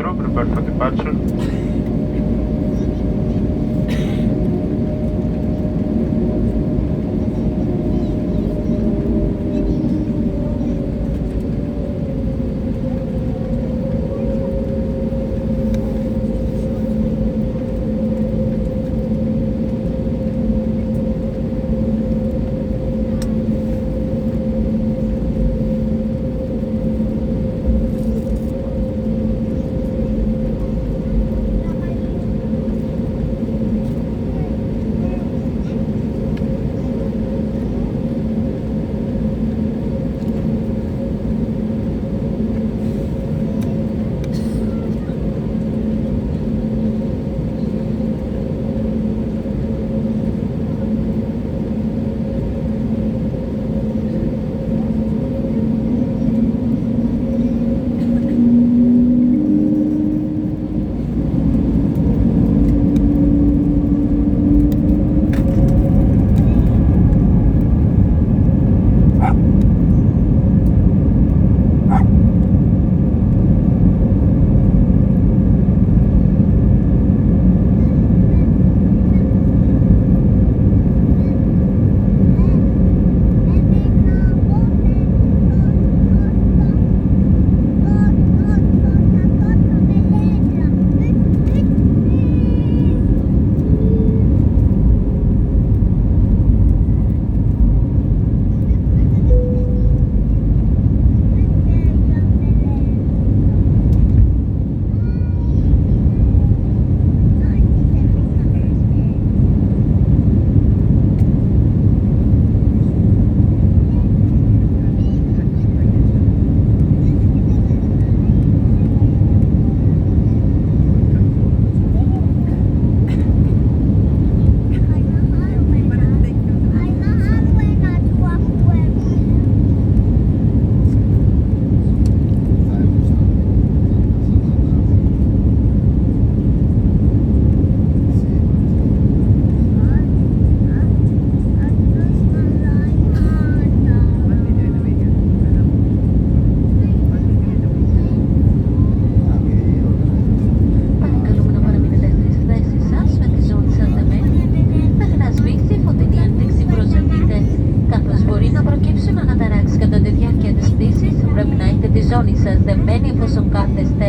crew prepared for departure. ζώνη σας δεμένη εφόσον κάθεστε.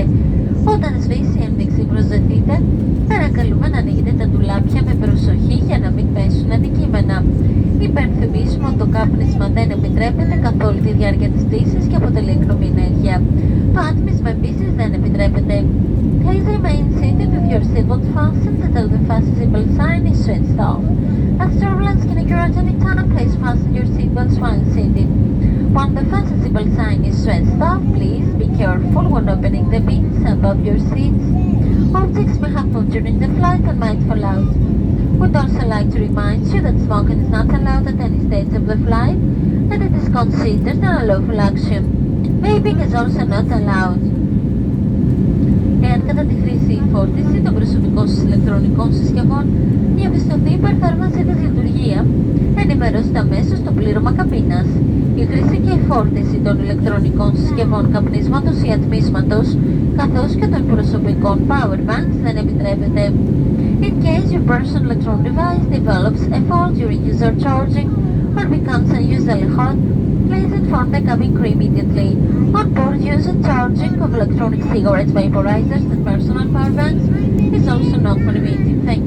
Όταν σβήσει η ένδειξη προσδεθείτε, παρακαλούμε να ανοίγετε τα ντουλάπια με προσοχή για να μην πέσουν αντικείμενα. Υπενθυμίσουμε ότι το κάπνισμα δεν επιτρέπεται καθ' όλη τη διάρκεια της πτήσης και αποτελεί εκνομή ενέργεια. Το άτμισμα επίσης δεν επιτρέπεται. Please remain seated with your seatbelt fastened until the fasten sign is switched off. As turbulence can occur at any time, please fasten your seatbelts while seated. When the fasten sign is switched off, please be careful when opening the bins above your seats. Objects may have moved during the flight and might fall out. We'd also like to remind you that smoking is not allowed at any stage of the flight, and it is considered an unlawful action. Vaping is also not allowed. Εάν κατά τη χρήση ή φόρτιση των προσωπικών σας ηλεκτρονικών συσκευών διαπιστωθεί υπερθέρμανση της λειτουργία, ενημερώστε αμέσως το πλήρωμα καμπίνας. Η χρήση και η φόρτιση των ηλεκτρονικών συσκευών καπνίσματος ή ατμίσματος, καθώς και των προσωπικών power banks δεν επιτρέπεται. In case your personal electronic device develops a fault during user charging or becomes unusually hot, please inform the cabin crew immediately. On board, use and charging of electronic cigarettes, vaporizers and personal power banks is also not permitted. Thank